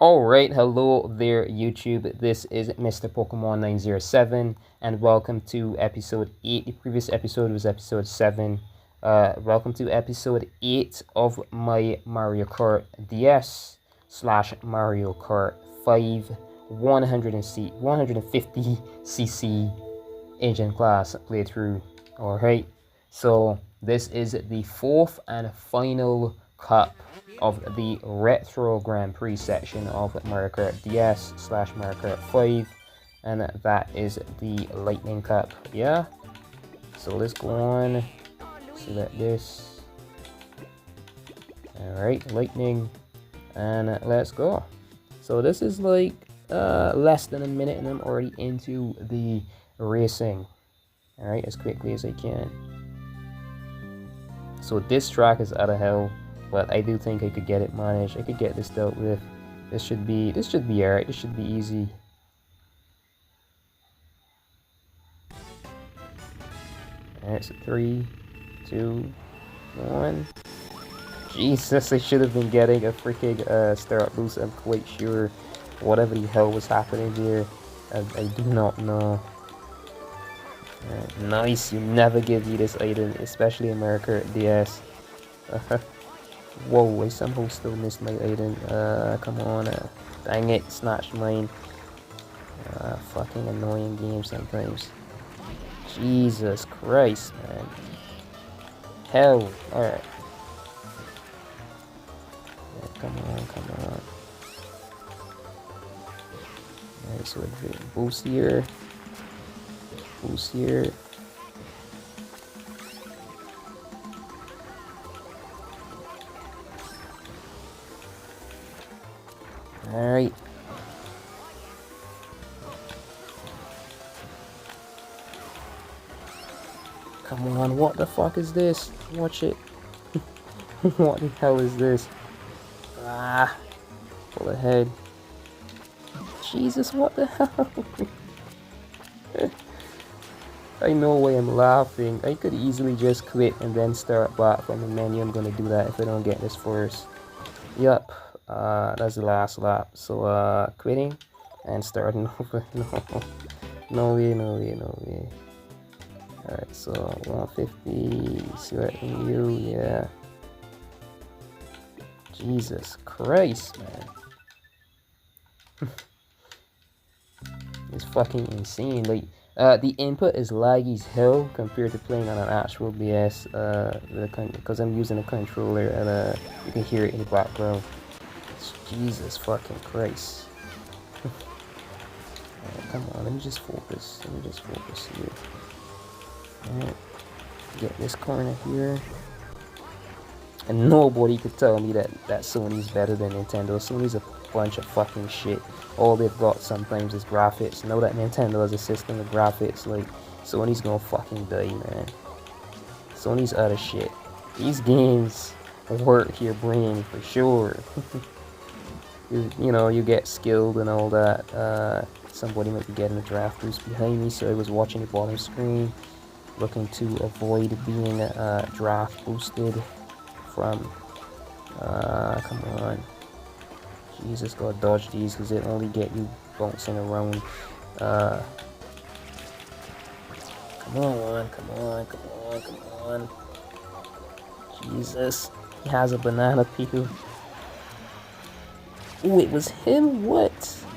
Alright, hello there YouTube, this is Mr. Pokemon 907 and welcome to episode 8. The previous episode was episode 7. Welcome to episode 8 of my Mario Kart DS slash Mario Kart 5 150cc engine class playthrough. Alright, so this is the fourth and final cup of the Retro Grand Prix section of Mario Kart DS slash Mario Kart 5, and that is the Lightning Cup. Yeah, so let's go on, select this. Alright, Lightning, and let's go. So this is like less than a minute and I'm already into the racing. Alright, as quickly as I can. So this track is out of hell, but I do think I could get it managed. I could get this dealt with. This should be alright. This should be easy. Alright, so 3, 2, 1. Jesus, I should have been getting a freaking startup boost. I'm quite sure. Whatever the hell was happening here, I do not know. Alright, nice. You never give me this item, especially in Mario Kart DS. Whoa, I somehow still missed my item. Come on. Dang it, snatched mine. Fucking annoying game sometimes. Jesus Christ, man. Hell. Alright. Yeah, come on. Alright, so boost here. Boost here. Alright. Come on, what the fuck is this? Watch it. What the hell is this? Ah. Pull ahead. Jesus, what the hell? I know why I'm laughing. I could easily just quit and then start back from the menu. I'm gonna do that if I don't get this first. Yup. That's the last lap. So quitting and starting over. No way. Alright, so 150, selecting you, yeah. Jesus Christ, man. It's fucking insane. Like, the input is laggy as hell compared to playing on an actual DS, because I'm using a controller and you can hear it in the background. Jesus fucking Christ. Right, come on, let me just focus here. Alright, get this corner here. And nobody could tell me that Sony's better than Nintendo. Sony's a bunch of fucking shit. All they've got sometimes is graphics. Know that Nintendo has a system of graphics. Like, Sony's gonna fucking die, man. Sony's out of shit. These games work your brain for sure. You know, you get skilled and all that. Somebody might be getting a draft boost behind me, so I was watching the bottom screen, looking to avoid being draft boosted from. Come on. Jesus, gotta dodge these because they only get you bouncing around. Come on. Jesus, he has a banana peel. Oh, it was him? What?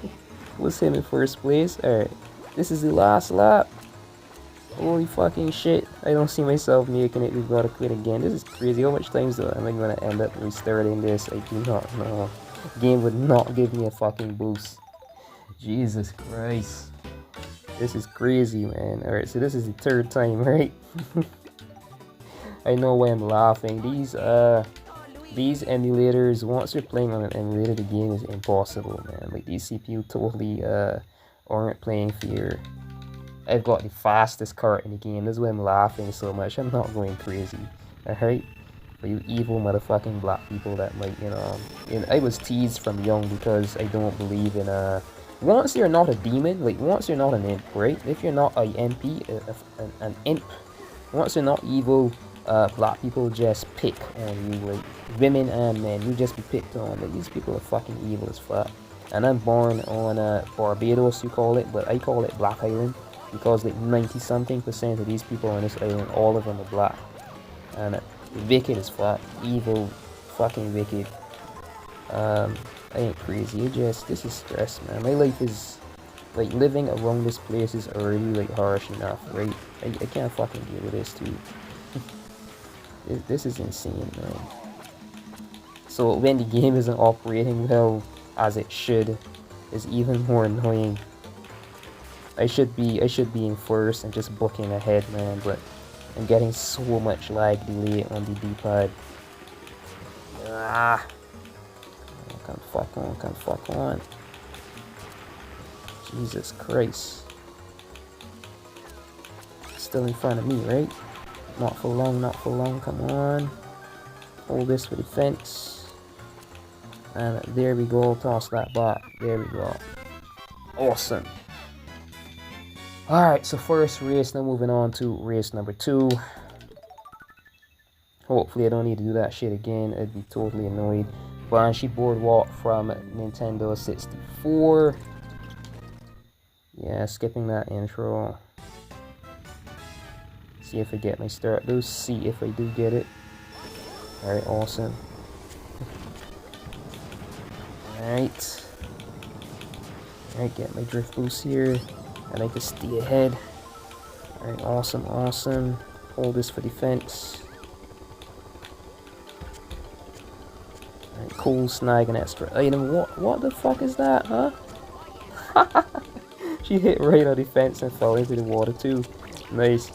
It was him in first place? Alright, this is the last lap. Holy fucking shit. I don't see myself making it. We've got to quit again. This is crazy. How much times though am I going to end up restarting this? I do not know. Game would not give me a fucking boost. Jesus Christ. This is crazy, man. Alright, so this is the third time, right? I know why I'm laughing. These emulators, once you're playing on an emulator, the game is impossible, man. Like, these CPU totally aren't playing fair. I've got the fastest cart in the game. That's why I'm laughing so much. I'm not going crazy. Alright? For you evil motherfucking black people that might, you know... I was teased from young because I don't believe in once you're not a demon, like, once you're not an imp, right? If you're not an MP, an imp, once you're not evil, black people just pick on you, like women and men. You just be picked on. Like, these people are fucking evil as fuck. And I'm born on Barbados, you call it, but I call it Black Island, because like 90-something% of these people on this island, all of them are black. And wicked as fuck, evil, fucking wicked. I ain't crazy, this is stress, man. My life is, like, living around this place is already, like, harsh enough, right? I can't fucking deal with this, too. This is insane, man. So when the game isn't operating well as it should, is even more annoying. I should be in first and just booking ahead, man, but I'm getting so much lag delay on the D-pad. Ah, come fuck on. Jesus Christ. Still in front of me, right? Not for long, come on. Hold this for defense. And there we go, toss that back. There we go. Awesome. Alright, so first race, now moving on to race number 2. Hopefully I don't need to do that shit again. I'd be totally annoyed. Banshee Boardwalk from Nintendo 64. Yeah, skipping that intro. See if I get my start. Let's see if I do get it. Alright, awesome. Alright. Alright, get my drift boost here. I like to stay ahead. Alright, awesome. Hold this for defense. Alright, cool, snag an extra item. What the fuck is that, huh? She hit right on defense and fell into the water too. Nice.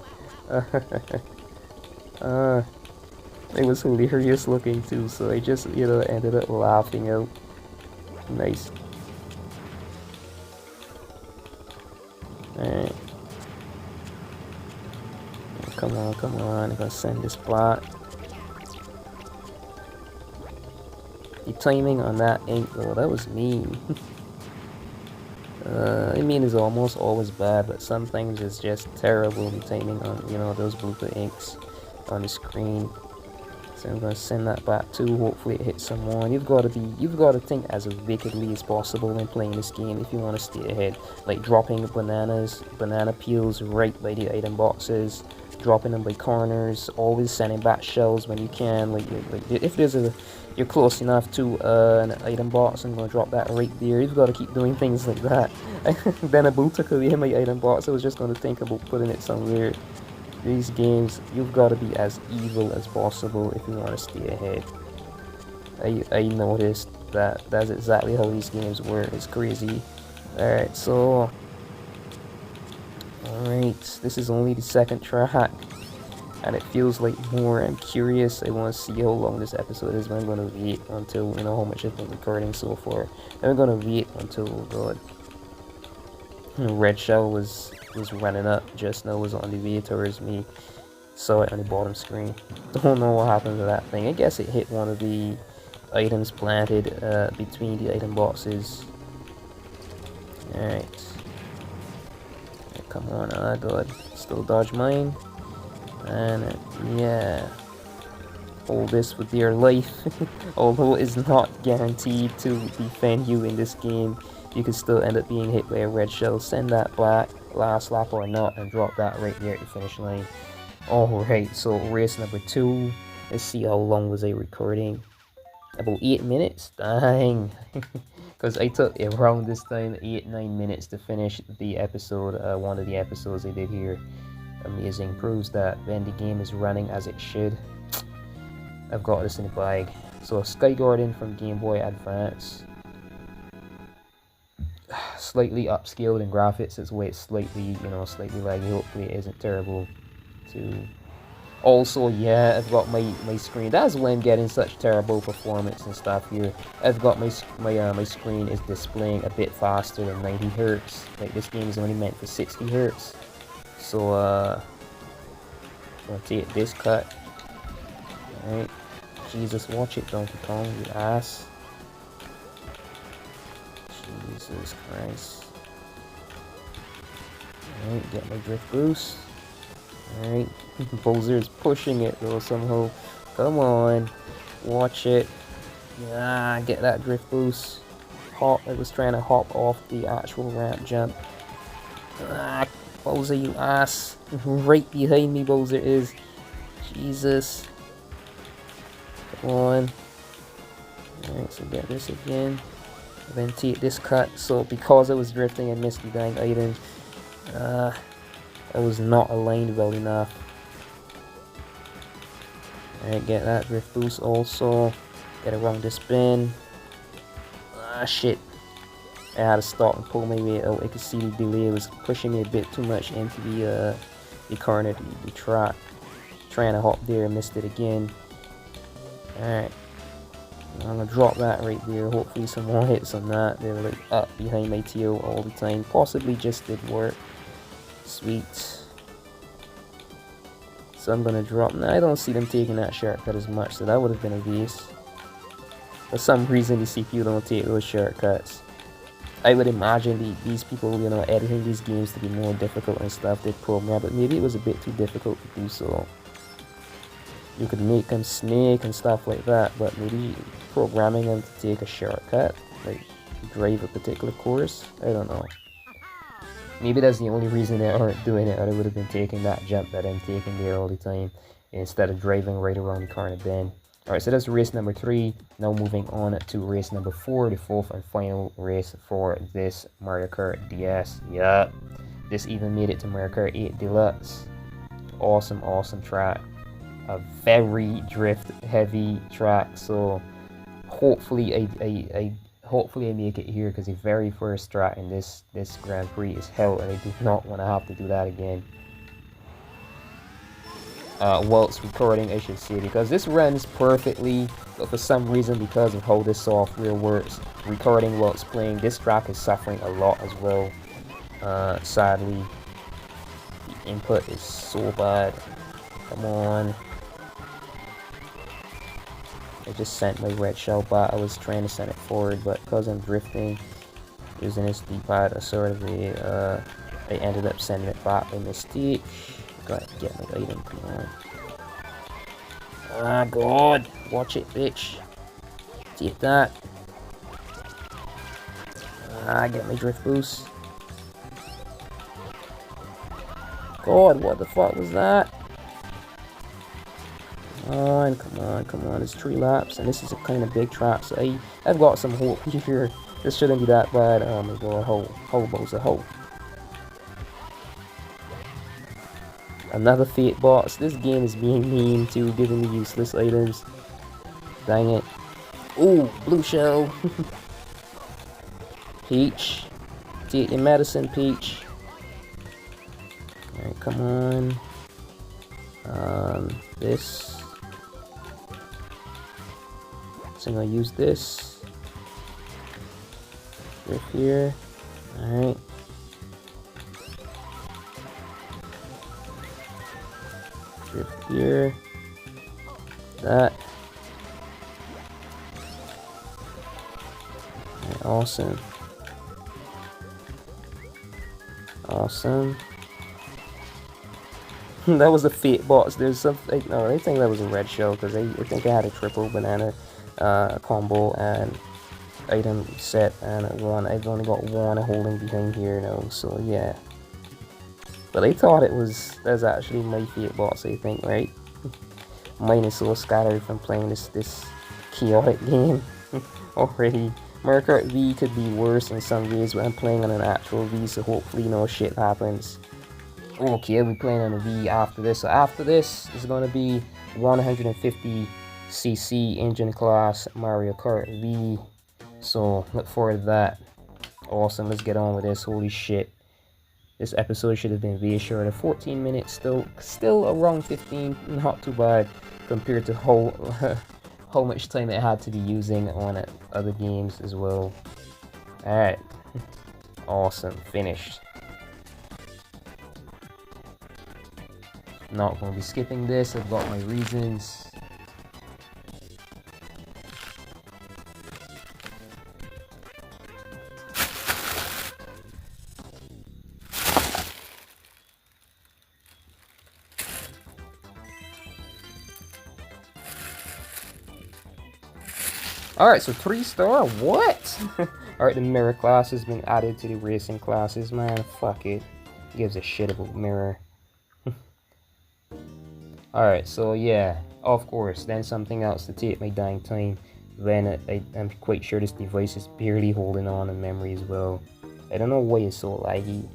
It was hilarious looking too, so I just, ended up laughing out. Nice. Alright. Come on, I'm gonna send this back. The timing on that ink though, that was mean. I mean, it's almost always bad, but sometimes it's just terrible, the timing on, those Bluetooth inks on the screen. So I'm gonna send that back too. Hopefully it hits someone. You've got to think as wickedly as possible when playing this game if you want to stay ahead. Like dropping banana peels right by the item boxes, dropping them by corners, always sending back shells when you can. Like if you're close enough to an item box, I'm gonna drop that right there. You've got to keep doing things like that. Then a boot took away my item box. I was just gonna think about putting it somewhere. These games, you've got to be as evil as possible if you want to stay ahead. I noticed that's exactly how these games work. It's crazy. Alright, so... Alright, this is only the second track. And it feels like more. I'm curious. I want to see how long this episode is, but I'm going to wait until, how much I've been recording so far. I'm going to wait until, oh god. Red Shell was running up just now, was on the way towards me. Saw it on the bottom screen. Don't know what happened to that thing. I guess it hit one of the items planted between the item boxes. Alright. Come on, oh god. Still dodge mine. And yeah. Hold this with your life. Although it is not guaranteed to defend you in this game, you could still end up being hit by a red shell. Send that back, last lap or not, and drop that right there at the finish line. Alright, so race number 2. Let's see how long was I recording. About 8 minutes? Dang. Because I took around this time 8-9 minutes to finish the episode, one of the episodes I did here. Amazing. Proves that when the game is running as it should. I've got this in the bag. So Sky Garden from Game Boy Advance. Slightly upscaled in graphics. It's way slightly, slightly laggy. Hopefully it isn't terrible too. Also, yeah, I've got my screen. That's why I'm getting such terrible performance and stuff here. I've got my screen is displaying a bit faster than 90 Hertz. Like this game is only meant for 60 Hertz. So I'm gonna take this cut. Alright. Jesus, watch it, Donkey Kong, you ass. Jesus Christ. Alright, get my drift boost. Alright, Bowser is pushing it though somehow. Come on, watch it. Yeah, get that drift boost. I was trying to hop off the actual ramp jump. Ah, Bowser, you ass! Right behind me, Bowser is. Jesus. Come on. Alright, so get this again. And then take this cut. So because I was drifting and missed the dang item, I was not aligned well enough. Alright, get that drift boost also. Get around this spin. Ah, shit. I had to stop and pull my way out. I could see the delay was pushing me a bit too much into the corner, the track. Trying to hop there, missed it again. Alright. I'm gonna drop that right there. Hopefully some more hits on that. They were like up behind my tail all the time. Possibly just did work. Sweet. So I'm gonna drop. Now I don't see them taking that shortcut as much, so that would have been a waste. For some reason the CPU don't take those shortcuts. I would imagine these people, you know, editing these games to be more difficult and stuff, they program, but maybe it was a bit too difficult to do so. You could make them snake and stuff like that, but maybe programming them to take a shortcut, like drive a particular course, I don't know. Maybe that's the only reason they aren't doing it, or they would have been taking that jump that I'm taking there all the time, instead of driving right around the corner bend. Alright, so that's race number 3. Now moving on to race number 4, the fourth and final race for this Mario Kart DS. Yup, this even made it to Mario Kart 8 Deluxe. Awesome, awesome track. A very drift heavy track, so hopefully I make it here, because the very first track in this Grand Prix is hell, and I do not want to have to do that again. Whilst recording, I should say, because this runs perfectly, but for some reason, because of how this software works, recording whilst playing, this track is suffering a lot as well. Sadly, the input is so bad. Come on. I just sent my red shell back. I was trying to send it forward, but because I'm drifting using this D-pad, I ended up sending it back by mistake. Gotta get my item, come on. Ah, God! Watch it, bitch. Take that. Ah, get my drift boost. God, what the fuck was that? Come on, come on, come on. It's 3 laps, and this is a kind of big track, so I've got some hope here. This shouldn't be that bad. Oh my God, ho, Bowser, ho. Another fate box. This game is being mean too, giving me useless items. Dang it. Ooh, blue shell. Peach. Take your medicine, Peach. Alright, come on. This. So I'm gonna use this. Right here. Alright. Drift here. That. Right, awesome. Awesome. That was a fate box. There's something. No, I think that was a red shell, because I think I had a triple banana combo and item set, and I've only got one holding behind here now, so yeah. But I thought that's actually my fate box, I think, right? Mine is so scattered from playing this chaotic game already. Mario Kart V could be worse in some ways, but I'm playing on an actual V, so hopefully no shit happens. Okay, I'll be playing on a V after this. So after this is going to be 150cc engine class Mario Kart V. So look forward to that. Awesome, let's get on with this. Holy shit. This episode should have been way shorter. 14 minutes, still around 15. Not too bad compared to how much time I had to be using on other games as well. Alright. Awesome, finished. Not going to be skipping this. I've got my reasons. Alright, so 3-star, what? Alright, the mirror class has been added to the racing classes, man. Fuck it. Gives a shit about mirror. Alright, so yeah, of course, then something else to take my dying time when I'm quite sure this device is barely holding on in memory as well. I don't know why it's so laggy.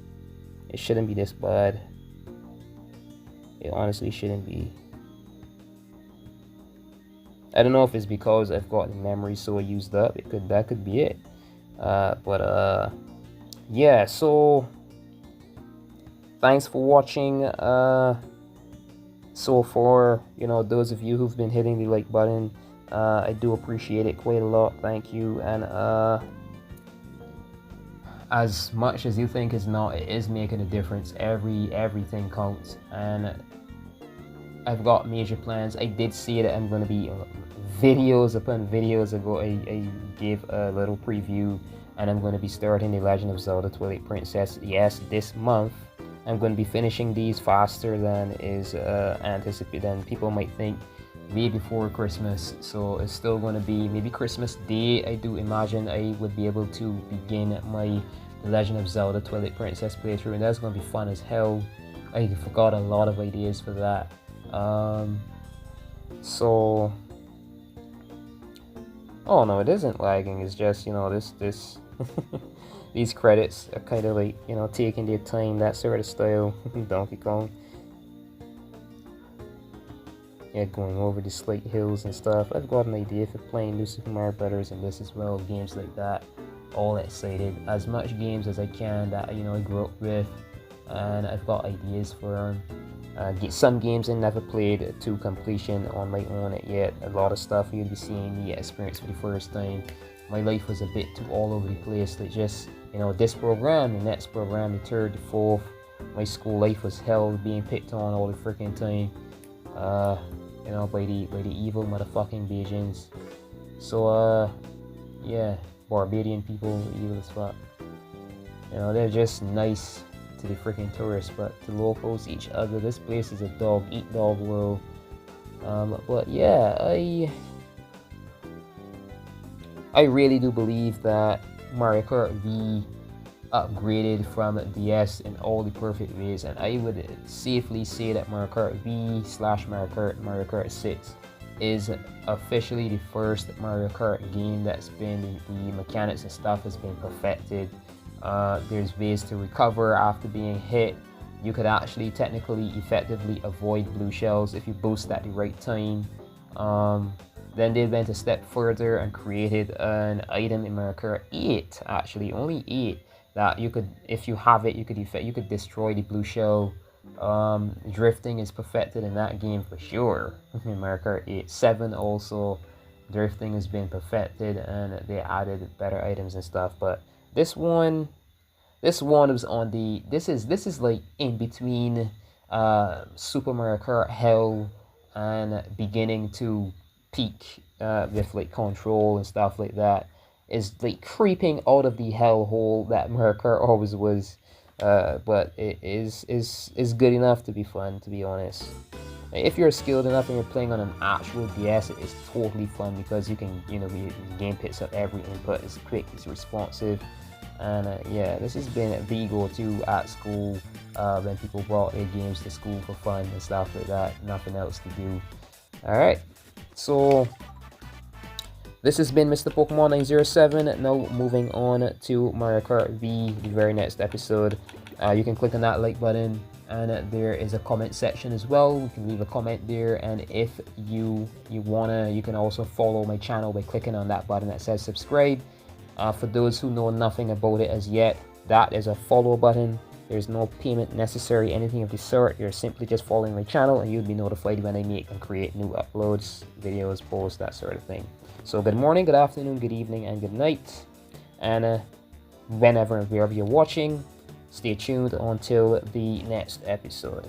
It shouldn't be this bad. It honestly shouldn't be. I don't know if it's because I've got the memory so used up. That could be it. Yeah, so thanks for watching. So far, you know, those of you who've been hitting the like button, I do appreciate it quite a lot. Thank you. And as much as you think it's not, it is making a difference. Everything counts, and I've got major plans. I did say that I'm going to be videos upon videos ago. I gave a little preview, and I'm going to be starting the Legend of Zelda Twilight Princess. Yes, this month. I'm going to be finishing these faster than is anticipated, than people might think, way before Christmas. So it's still going to be maybe Christmas Day. I do imagine I would be able to begin my Legend of Zelda Twilight Princess playthrough, and that's going to be fun as hell. I forgot a lot of ideas for that. So, oh no, it isn't lagging. It's just, you know, this. These credits are kind of like, you know, taking their time, that sort of style. Donkey Kong. Yeah, going over the slight hills and stuff. I've got an idea for playing New Super Mario Brothers and this as well. Games like that. All excited. As much games as I can that, you know, I grew up with. And I've got ideas for get some games I never played to completion on my own yet. A lot of stuff you'll be seeing me experience for the first time. My life was a bit too all over the place. Like just, you know, this program, the next program, the third, the fourth. My school life was hell, being picked on all the freaking time. You know, by the evil motherfucking Beijings. So yeah, Barbadian people, evil as fuck. You know, they're just nice to the freaking tourists, but to locals, each other. This place is a dog eat dog world. But yeah, I really do believe that Mario Kart V upgraded from DS in all the perfect ways, and I would safely say that Mario Kart V / Mario Kart 6 is officially the first Mario Kart game that's been, the mechanics and stuff has been perfected. There's ways to recover after being hit. You could actually technically effectively avoid blue shells if you boost at the right time. Then they went a step further and created an item in Mario Kart 8, actually only 8, that you could, if you have it, you could destroy the blue shell. Drifting is perfected in that game for sure. In Mario Kart 8, 7 also, drifting has been perfected, and they added better items and stuff. But this one was on the, this is like in between Super Mario Kart Hell and beginning to peak with like control and stuff like that. Is like creeping out of the hellhole that Mario Kart always was. But it is good enough to be fun, to be honest. If you're skilled enough and you're playing on an actual DS, it is totally fun because you can, you know, the game picks up every input. It's quick, it's responsive, and yeah, this has been the go-to at school when people brought their games to school for fun and stuff like that. Nothing else to do. All right, so this has been Mr. Pokemon 907. Now moving on to Mario Kart V, the very next episode. You can click on that like button, and there is a comment section as well. You can leave a comment there, and if you wanna, you can also follow my channel by clicking on that button that says subscribe. For those who know nothing about it as yet, that is a follow button. There's no payment necessary, anything of the sort. You're simply just following my channel, and you'll be notified when I make and create new uploads, videos, posts, that sort of thing. So good morning, good afternoon, good evening, and good night. And whenever and wherever you're watching, stay tuned until the next episode.